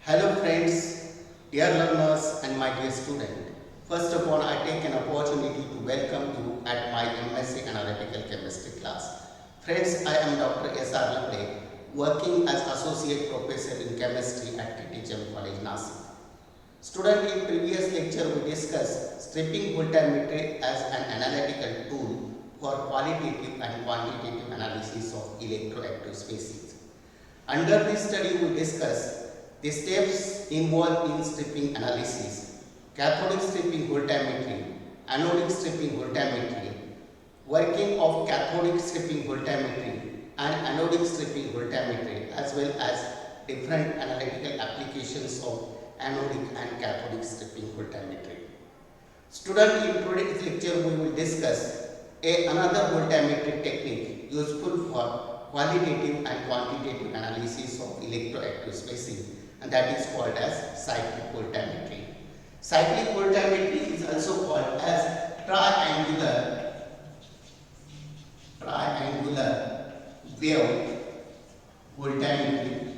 Hello friends, dear learners and my dear student. First of all, I take an opportunity to welcome you at my M.Sc Analytical Chemistry class. Friends, I am Dr. S.R. Labhade, working as Associate Professor in Chemistry at TTHM College, Nasik. Student, in previous lecture we discussed stripping voltammetry as an analytical tool for qualitative and quantitative analysis of electroactive species. Under this study we discussed the steps involved in stripping analysis, cathodic stripping voltammetry, anodic stripping voltammetry, working of cathodic stripping voltammetry and anodic stripping voltammetry, as well as different analytical applications of anodic and cathodic stripping voltammetry. Student, in today's lecture we will discuss another voltammetric technique useful for qualitative and quantitative analysis of electroactive species, and that is called as cyclic voltammetry. Cyclic voltammetry is also called as triangular wave voltammetry,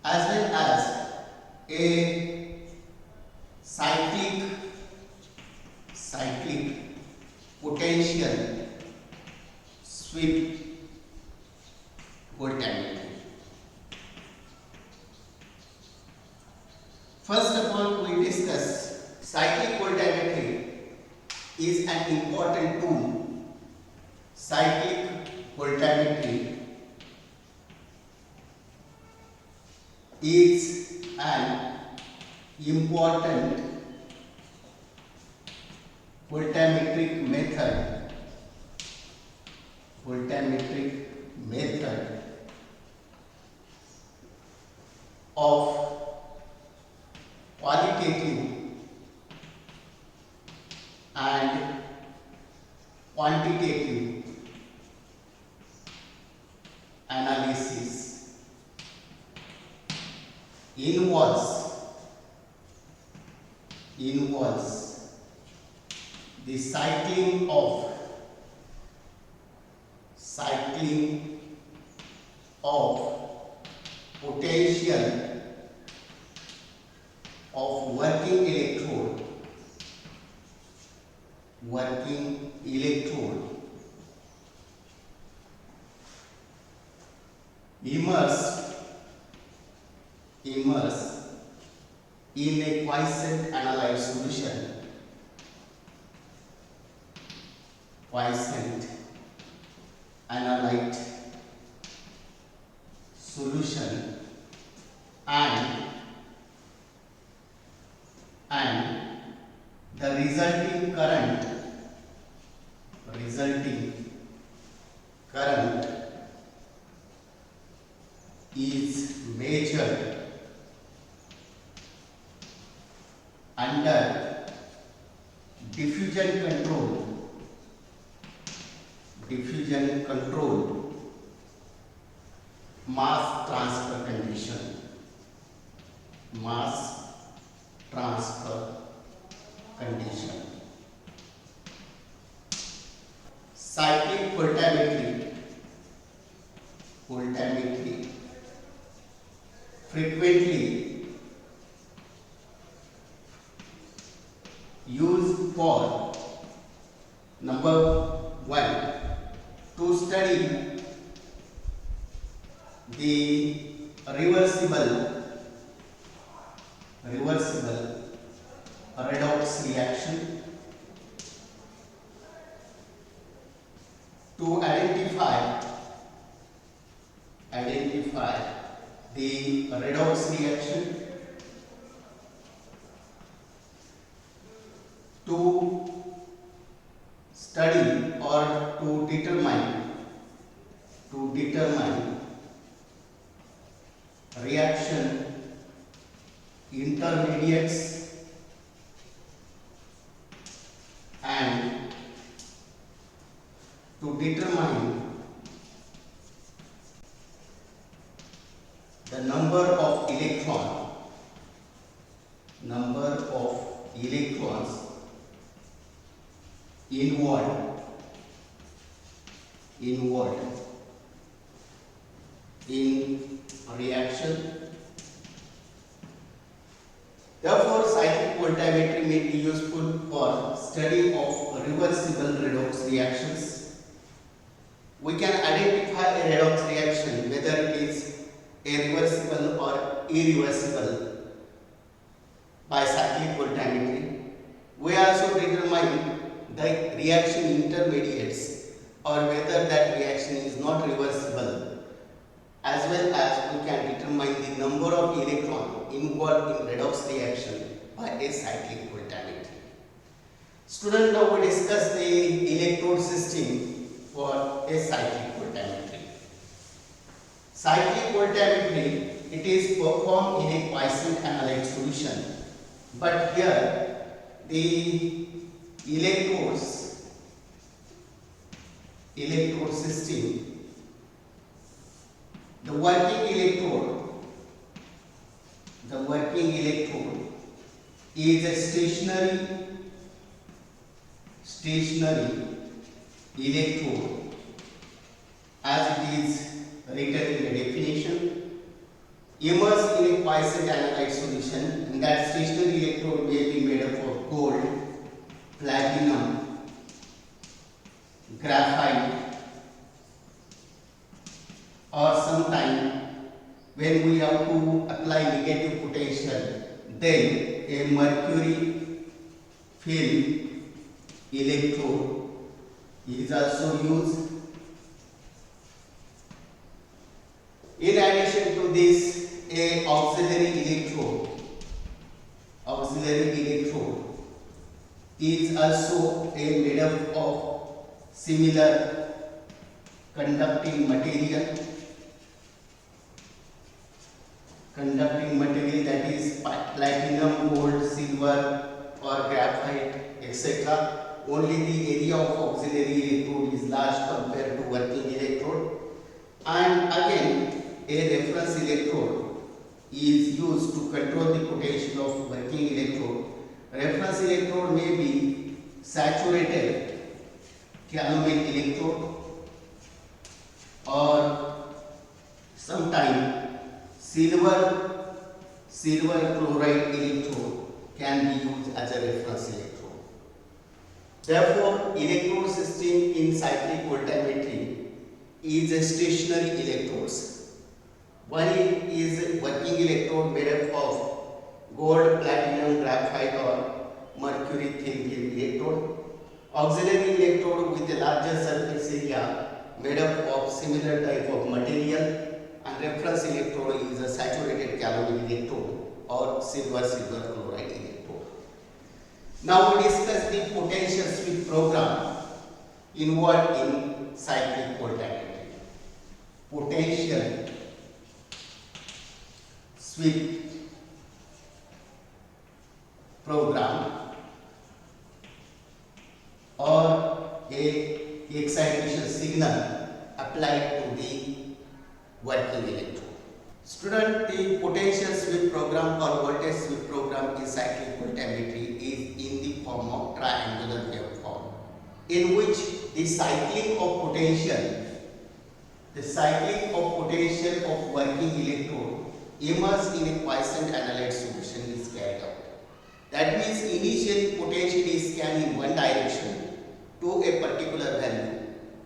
as well as a cyclic potential sweep voltammetry. First of all, we discuss cyclic voltammetry is an important tool. Cyclic voltammetry is an important voltammetric method of qualitative and quantitative analysis. Involves the cycling of potential of working electrode immersed in a quiescent analyte solution, and the resulting current is measured under diffusion control mass transfer condition. Cyclic voltammetry frequently used for number 1 to study the reversible redox reaction, to identify the redox reaction, to study or to determine reaction intermediates and to determine the number of electrons involved in reaction. Therefore, cyclic voltammetry may be useful for study of reversible redox reactions. We can identify a redox reaction whether it is a reversible or irreversible by cyclic voltammetry. We also determine the reaction intermediates or whether that reaction is not reversible, as well as we can determine the number of electrons involved in redox reaction by a cyclic voltammetry. Student, now we discuss the electrode system for a cyclic voltammetry. Cyclic voltammetry, it is performed in a quiescent analyte solution, but here the electrode system, the working electrode is a stationary electrode as it is written in the definition, immersed in a quiescent analyte solution, and that stationary electrode may be made up of gold, platinum, graphite, or sometime when we have to apply negative potential, then a mercury film electrode is also used. In addition to this, a auxiliary electrode is also made up of similar conducting material that is platinum, gold, silver or graphite, etc. Only the area of auxiliary electrode is large compared to working electrode. And again, a reference electrode is used to control the potential of working electrode. Reference electrode may be saturated calomel electrode or sometime silver chloride electrode can be used as a reference electrode. Therefore, electrode system in cyclic voltammetry is a stationary electrodes. One is working electrode made up of gold, platinum, graphite or mercury thin film electrode. Auxiliary electrode with a larger surface area made up of similar type of material, and reference electrode is a saturated calomel electrode or silver chloride electrode. Now we discuss the potential sweep program involved in cyclic voltammetry. Potential sweep program or a excitation signal applied to the working electrode. Student, the potential sweep program or voltage sweep program in cyclic voltammetry is in the form of triangular waveform, in which the cycling of potential of working electrode immersed in a quiescent analyte solution is carried out. That means initially potential is scanned in one direction to a particular value,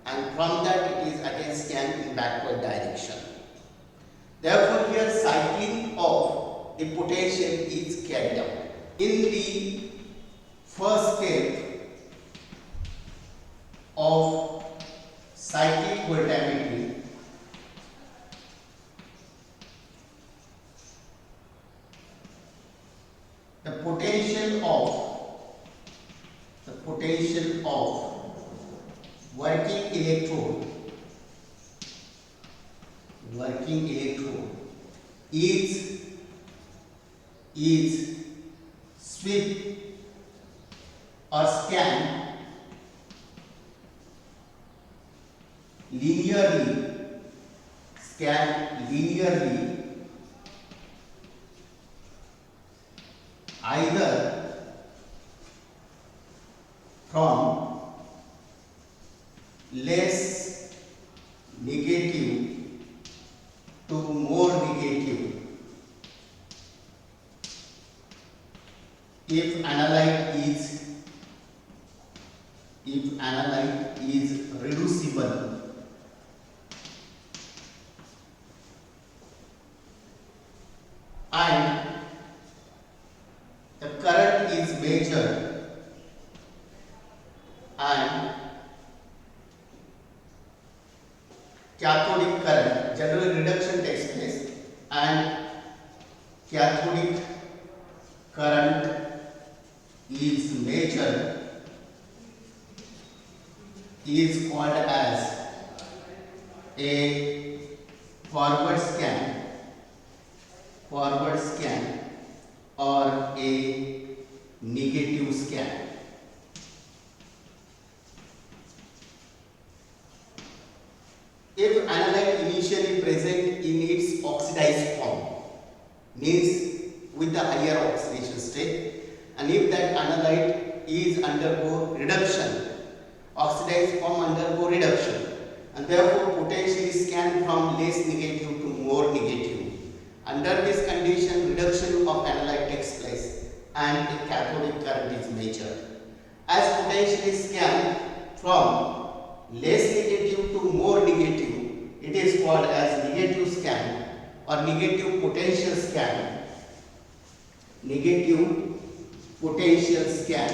and from that it is again scanned in backward direction. Therefore, here cycling of the potential is carried out. In the first step of cyclic voltammetry, the potential of working electrode is sweep or scan linearly either from less negative to more negative. If analyte is reducible and the current is measured and cathodic current, general reduction takes place and cathodic current is measured, is called as a forward scan or a negative scan. If analyte initially present in its oxidized form, means with the higher oxidation state, and if that analyte is undergo reduction, oxidized form undergo reduction, and therefore potentially scan from less negative to more negative. Under this condition, reduction of analyte takes place and a cathodic current is measured. As potentially scanned from less negative to more negative, it is called as negative scan or negative potential scan. Negative potential scan.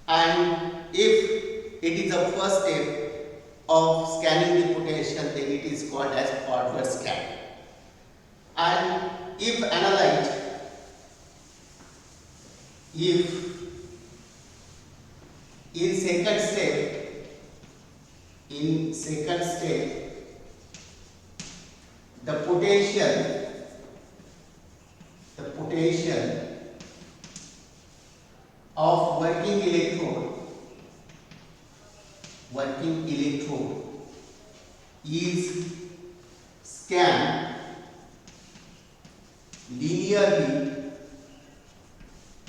And if it is the first step of scanning the potential, then it is called as forward scan. And if analyte, if in second step, the potential of working electrode is scanned linearly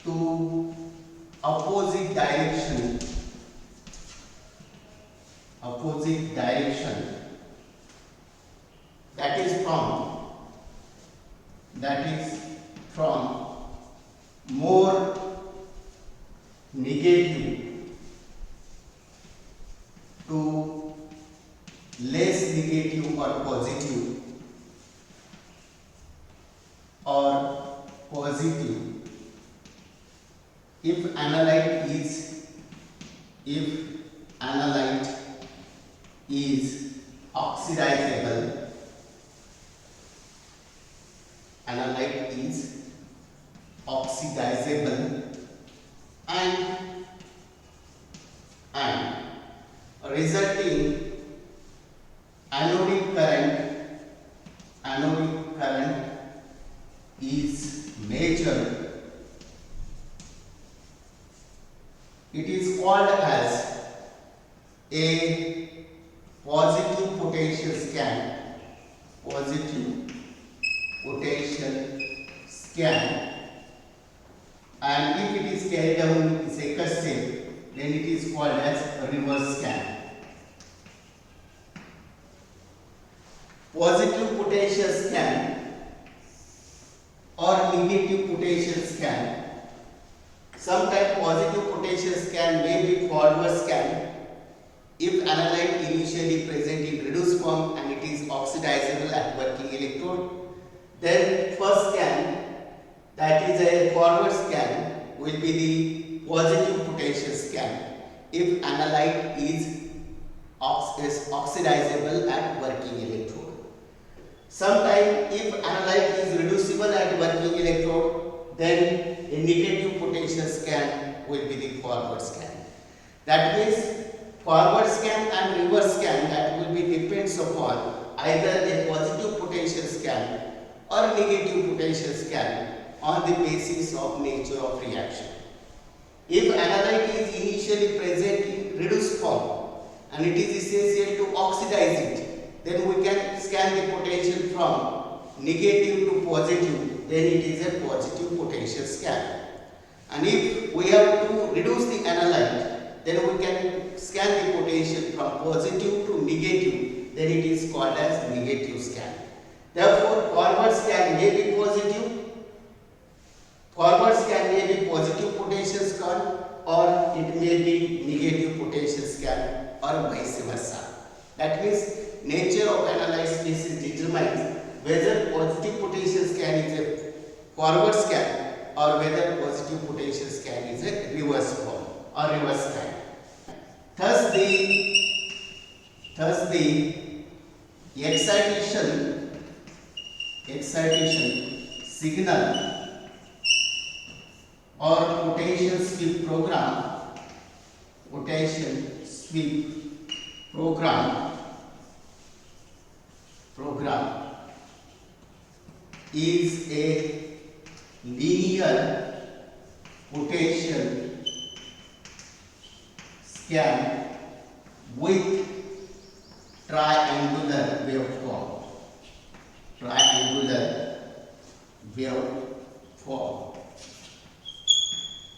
to opposite direction, that is from more negative to less negative or positive, if analyte is oxidizable, and resulting anodic current is measured, it is called as a positive potential scan. And if it is carried out in second step, then it is called as a reverse scan. Positive potential scan or negative potential scan. Sometimes positive potential scan may be forward scan if analyte initially present in reduced form and it is oxidizable at working electrode. Then first scan, that is a forward scan, will be the positive potential scan if analyte is oxidizable at working electrode. Sometimes if analyte is reducible at working electrode, then a negative potential scan will be the forward scan. That means forward scan and reverse scan, that will be depends upon either a positive potential scan or negative potential scan on the basis of nature of reaction. If analyte is initially present in reduced form and it is essential to oxidize it, then we can scan the potential from negative to positive, then it is a positive potential scan. And if we have to reduce the analyte, then we can scan the potential from positive to negative, then it is called as negative scan. Therefore, forward scan may be positive. Forward scan may be positive potential scan, or it may be negative potential scan, or vice versa. That means nature of analyzed species determines whether positive potential scan is a forward scan or whether positive potential scan is a reverse form or reverse scan. Thus the excitation signal or potential sweep program is a linear potential scan with triangular waveform.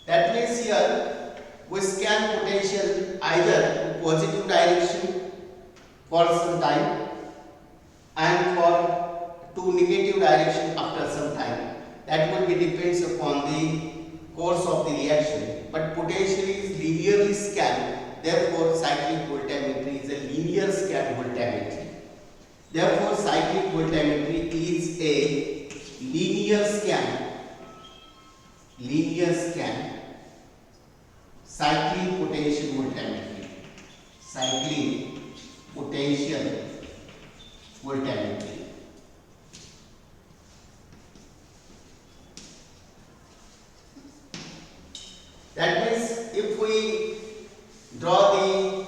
That means here we scan potential either to positive direction for some time and for to negative direction after some time. That will be depends upon the course of the reaction. But potential is linearly scanned. Therefore, cyclic voltammetry is a linear scan voltammetry. Therefore, cyclic voltammetry is a linear scan cyclic potential voltammetry. That means if we draw the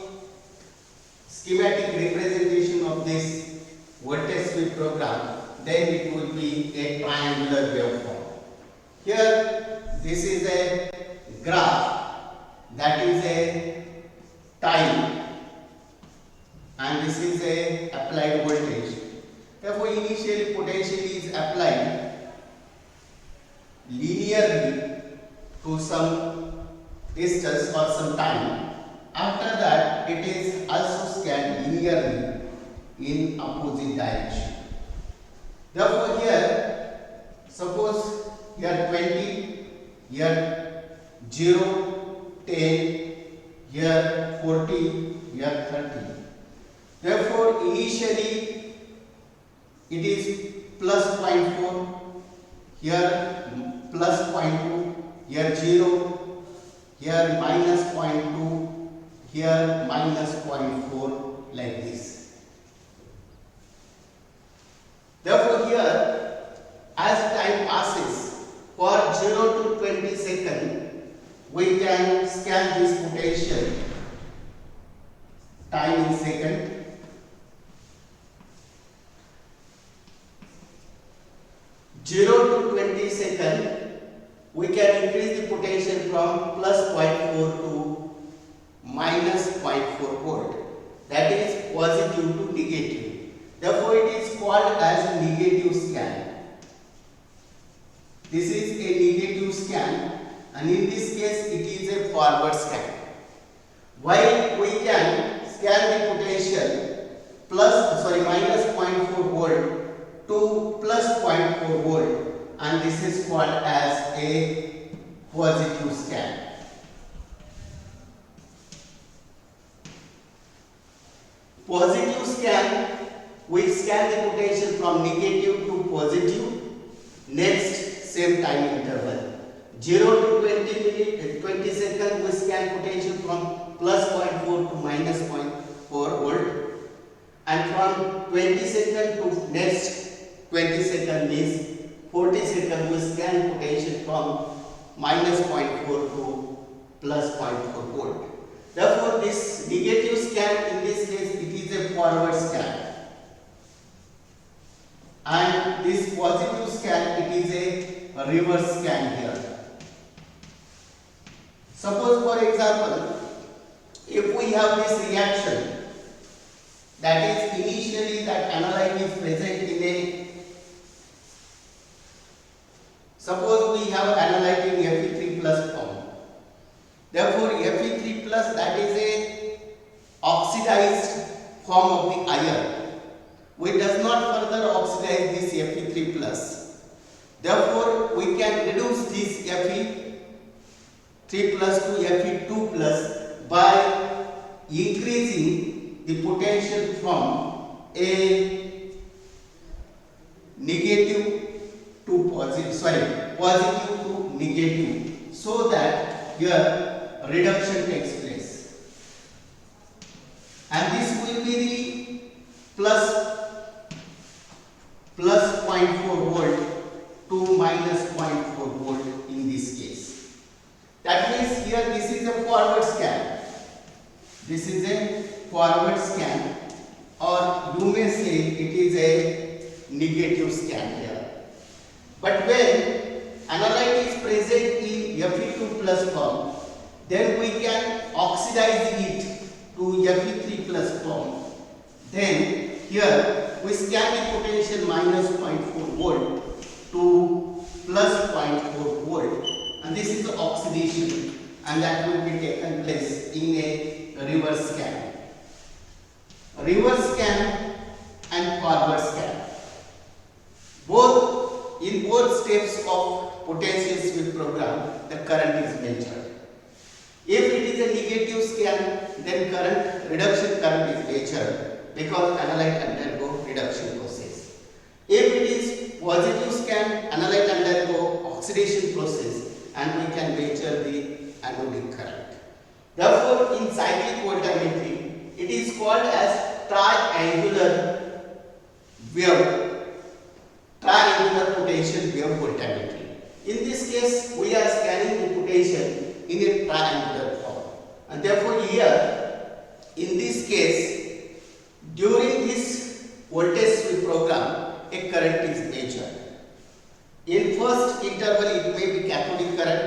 schematic representation of this voltage sweep program, then it will be a triangular waveform. Here, this is a graph, that is a time, and this is a applied voltage. Therefore, initially potential is applied linearly to some distance or some time. After that, it is also scanned linearly in opposite direction. Therefore, here, suppose here 20, here 0, 10, here 40, here 30. Therefore, initially it is plus 0.4, here plus 0.2, here 0, here minus 0.2, here minus 0.4, like this. Therefore, here as time passes, for 0 to 20 seconds, we can scan this potential time in second. 0 to 20 seconds, we can increase the potential from plus 0.4 to minus 0.4 volt. That is positive to negative. Therefore, it is called as negative scan. This is a negative scan, and in this case, it is a forward scan. While we can scan the potential minus 0.4 volt to plus 0.4 volt, and this is called as a positive scan. Positive scan, we scan the potential from negative to positive. Next, same time interval. 0 to 20 seconds, we scan potential from plus 0.4 to minus 0.4 volt. And from 20 seconds to next 20 seconds means 40 seconds, we scan potential from minus 0.4 to plus 0.4 volt. Therefore, this negative scan, in this case, it is a forward scan. And this positive scan, it is a reverse scan here. Suppose, for example, if we have this reaction, that is initially that analyte is present in a, suppose we have analyte in Fe3 plus form. Therefore, Fe3 plus, that is a oxidized form of the iron. we does not further oxidize this Fe3 plus. Therefore, we can reduce this Fe3 plus to Fe2 plus by increasing the potential from a negative to positive, positive to negative, so that here reduction takes place. And this will be the plus 0.4 volt to minus 0.4 volt in this case. That means here this is a forward scan. This is a forward scan, or you may say it is a negative scan here. But when analyte is present in Fe2 plus form, then we can oxidize it to Fe3 plus form. Then here we scan the potential minus 0.4 volt to plus 0.4 volt, and this is the oxidation, and that will be taken place in a reverse scan. Reverse scan and forward scan. In both steps of potential sweep program, the current is measured. If it is a negative scan, then reduction current is measured because analyte undergo reduction process. If it is positive scan, analyte undergo oxidation process, and we can measure the anodic current. Therefore, in cyclic voltammetry, it is called as triangular potential wave voltammetry. In this case, we are scanning the potential in a triangular form, and therefore here, in this case, during this voltage sweep program, a current is measured. In first interval, it may be cathodic current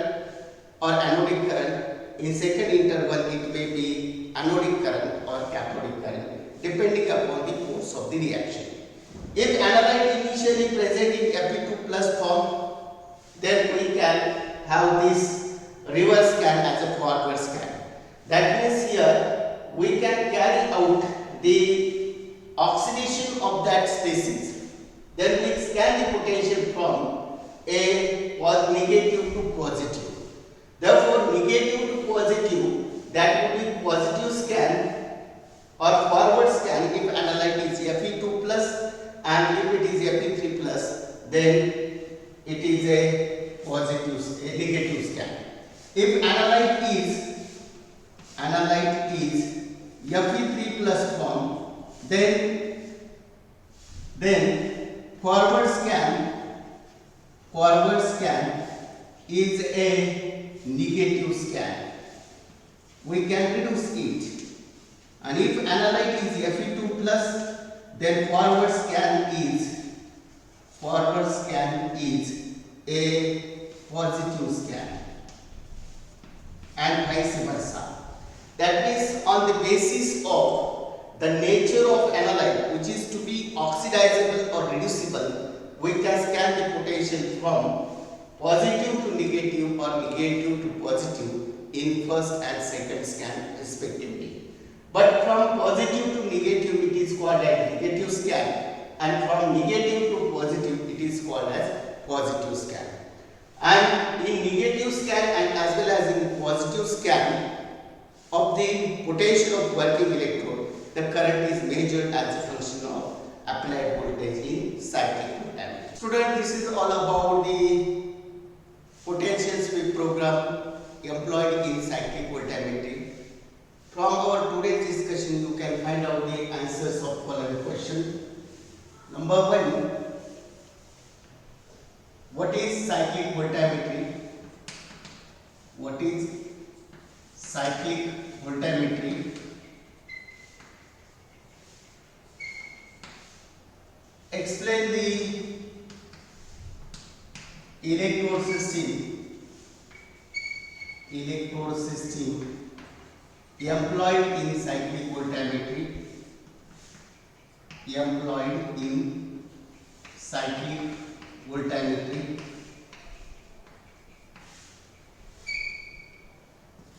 or anodic current. In second interval, it may be anodic current or cathodic current, depending upon the force of the reaction. If analyte initially present in Fe2 plus form, then we can have this reverse scan as a forward scan. That means here we can carry out the oxidation of that species. Then we scan the potential from a negative to positive. Therefore, negative to positive, that would be positive scan or forward scan if analyte is Fe2 plus, and if it is Fe3 plus, then it is a negative scan. If analyte is Fe3 plus form, then forward scan is a negative scan. We can reduce it. And if analyte is Fe2 plus, then forward scan is a positive scan, and vice versa. That means on the basis of the nature of analyte, which is to be oxidizable or reducible, we can scan the potential from positive to negative or negative to positive in first and second scan respectively. But from positive to negative, it is called as negative scan, and from negative to positive, it is called as positive scan. And in negative scan and as well as in positive scan of the potential of working electrode, the current is measured as a function of applied voltage in cyclic voltammetry. Student, this is all about the potential sweep program employed in cyclic voltammetry. From our today's discussion, you can find out the answers of following question. Number 1, what is cyclic voltammetry? What is cyclic voltammetry? Explain the electrode system employed in cyclic voltammetry.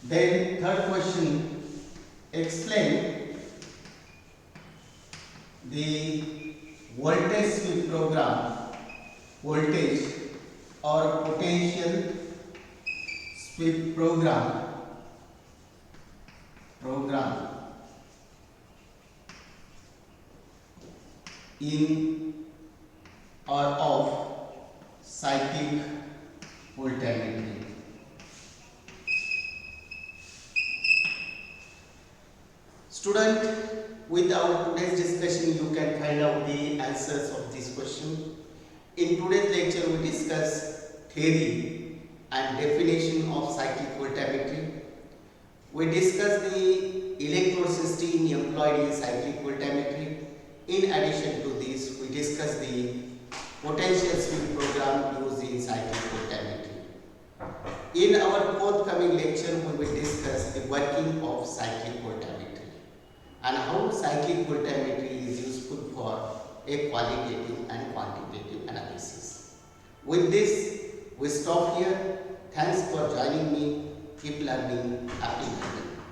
Then third question, explain the voltage sweep program, voltage or potential sweep program in or of cyclic voltammetry. Student, with our today's discussion, you can find out the answers of this question. In today's lecture, we discuss theory and definition of cyclic voltammetry. We discuss the electrode system employed in cyclic voltammetry. In addition to this, we discuss the potential sweep program used in cyclic voltammetry. In our forthcoming lecture, we will discuss the working of cyclic voltammetry and how cyclic voltammetry is useful for a qualitative and quantitative analysis. With this, we stop here. Thanks for joining me. Keep learning. Happy learning.